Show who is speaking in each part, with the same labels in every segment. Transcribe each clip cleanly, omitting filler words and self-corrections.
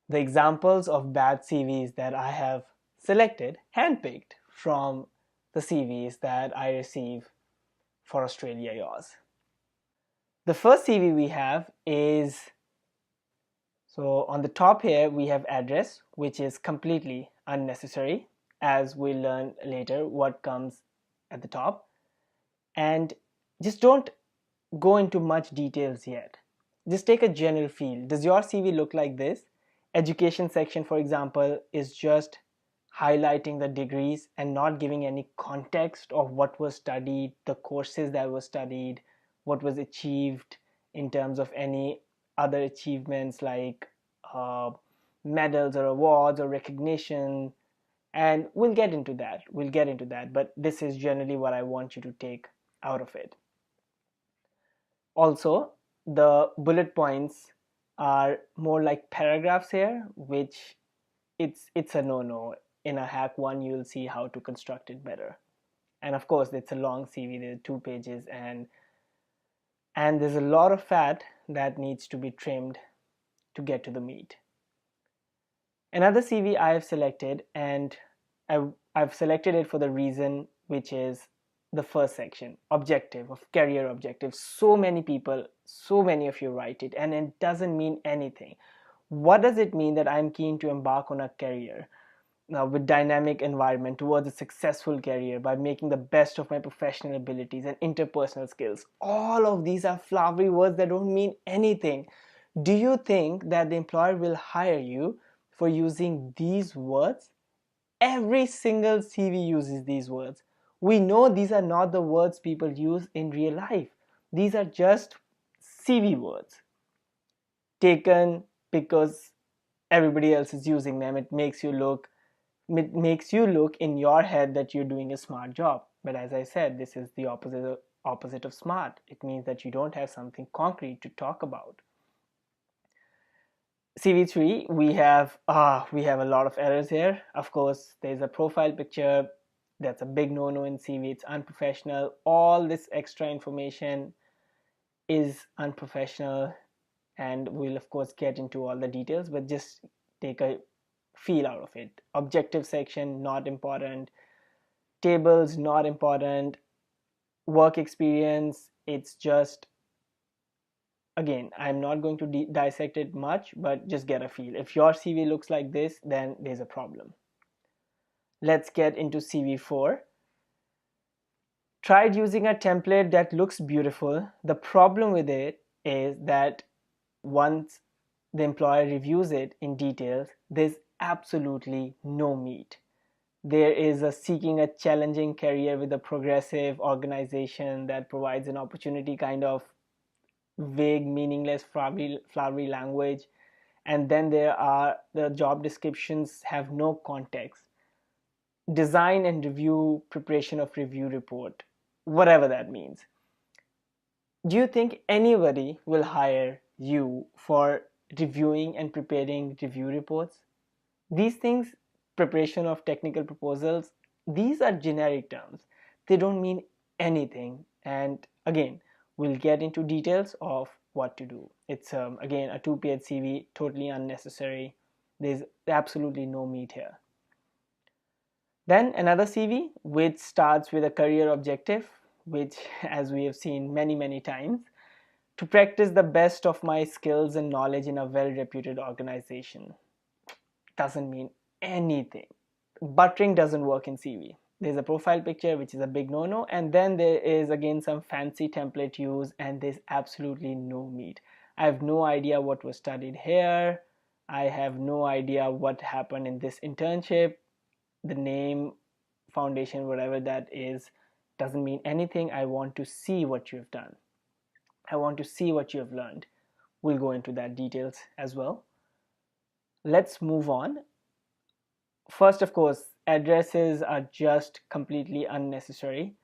Speaker 1: the examples of bad CVs that I have selected, handpicked from the CVs that I receive for Australia Yours. The first CV we have is, so on the top here we have address, which is completely unnecessary, as we'll learn later what comes at the top. And just don't go into much details yet. Just take a general feel. Does your CV look like this? Education section, for example, is just highlighting the degrees and not giving any context of what was studied, the courses that were studied, what was achieved in terms of any other achievements like uh, medals or awards or recognition. And we'll get into that, but this is generally what I want you to take out of it. Also, the bullet points are more like paragraphs here, which it's a no-no. In a hack one, you'll see how to construct it better. And of course, it's a long CV. There's 2 pages, and there's a lot of fat that needs to be trimmed to get to the meat. Another CV I have selected, and I've selected it for the reason which is the first section, objective of career objectives. So many people, so many of you write it, and it doesn't mean anything. What does it mean that I'm keen to embark on a career with dynamic environment towards a successful career by making the best of my professional abilities and interpersonal skills? All of these are flowery words that don't mean anything. Do you think that the employer will hire you for using these words? Every single CV uses these words. We know these are not the words people use in real life. These are just CV words taken because everybody else is using them. It makes you look in your head that you're doing a smart job. But as I said, this is the opposite of smart. It means that you don't have something concrete to talk about. CV3, we have a lot of errors here. Of course, there's a profile picture. That's a big no-no in CV. It's unprofessional. All this extra information is unprofessional, and we'll of course get into all the details, but just take a feel out of it. Objective section, not important. Tables, not important. Work experience, it's just, again, I'm not going to dissect it much, but just get a feel. If your CV looks like this, then there's a problem. Let's get into CV4. Tried using a template that looks beautiful. The problem with it is that once the employer reviews it in details, there's absolutely no meat. There is a seeking a challenging career with a progressive organization that provides an opportunity, kind of vague, meaningless, flowery language. And then there are the job descriptions have no context. Design and review, preparation of review report, whatever that means. Do you think anybody will hire you for reviewing and preparing review reports? These things, preparation of technical proposals, these are generic terms. They don't mean anything. And again, we'll get into details of what to do. It's again a 2-page CV, totally unnecessary. There's absolutely no meat here. Then another CV which starts with a career objective, which, as we have seen many times, to practice the best of my skills and knowledge in a well-reputed organization. Doesn't mean anything. Buttering doesn't work in CV. There's a profile picture, which is a big no-no, and then there is again some fancy template use, and there's absolutely no meat. I have no idea what was studied here. I have no idea what happened in this internship. The name, foundation, whatever that is, doesn't mean anything. I want to see what you have done. I want to see what you have learned. We'll go into that details as well. Let's move on. First, of course, addresses are just completely unnecessary,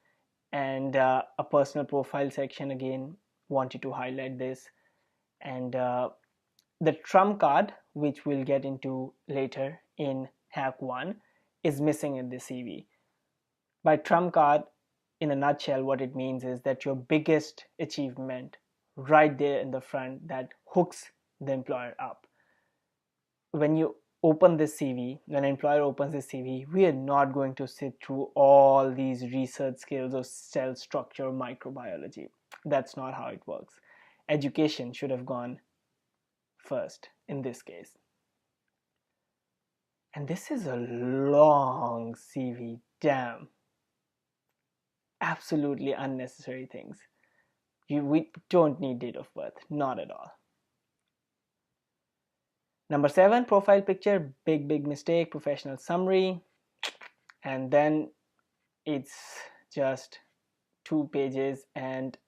Speaker 1: and a personal profile section, again, wanted to highlight this. And the trump card, which we'll get into later in hack 1, is missing in this CV. By trump card, in a nutshell, what it means is that your biggest achievement right there in the front that hooks the employer up. when you open this CV, when an employer opens this CV, we are not going to sit through all these research skills of cell structure, microbiology. That's not how it works. Education should have gone first in this case. And this is a long CV, damn. Absolutely unnecessary things. We don't need date of birth, not at all. Number 7, profile picture, big mistake, professional summary, and then it's just 2 pages and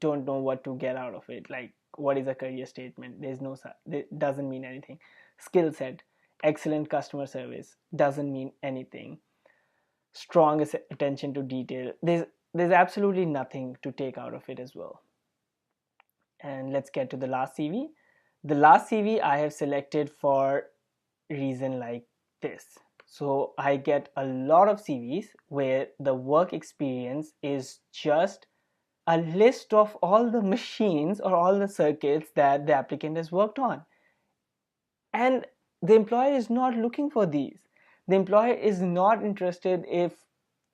Speaker 1: don't know what to get out of it. Like, what is a career statement? It doesn't mean anything. Skill set, excellent customer service, doesn't mean anything. Strong attention to detail. There's absolutely nothing to take out of it as well. And let's get to the last CV. The last CV I have selected for reason like this. So I get a lot of CVs where the work experience is just a list of all the machines or all the circuits that the applicant has worked on. And the employer is not looking for these. The employer is not interested if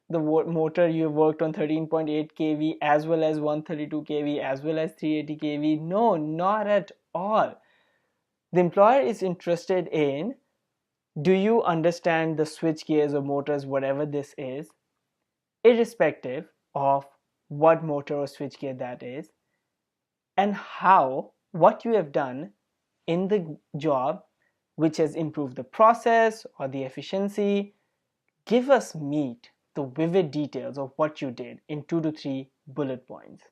Speaker 1: the motor you have worked on 13.8 kV as well as 132 kV as well as 380 kV. No, not at all. The employer is interested in, do you understand the switch gears or motors, whatever this is, irrespective of what motor or switch gear that is, and how what you have done in the job which has improved the process or the efficiency. Give us meat, the vivid details of what you did in 2 to 3 bullet points.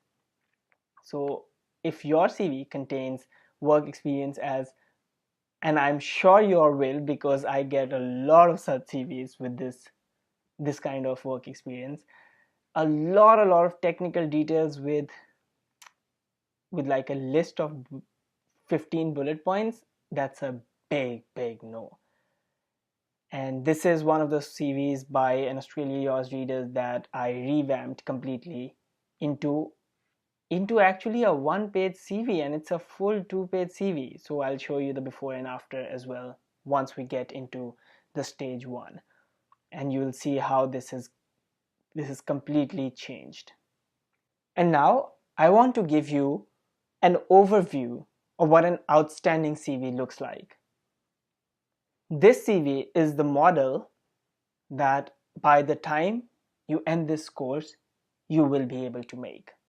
Speaker 1: So if your CV contains work experience as, and I'm sure your will, because I get a lot of such CVs with this kind of work experience, a lot of technical details with like a list of 15 bullet points, that's a big no. And this is one of the CVs by an Australia Yours readers that I revamped completely into actually a 1-page CV, and it's a full 2-page CV. So I'll show you the before and after as well once we get into the stage 1, and you'll see how this is completely changed. And now I want to give you an overview of what an outstanding CV looks like. This CV is the model that by the time you end this course, you will be able to make.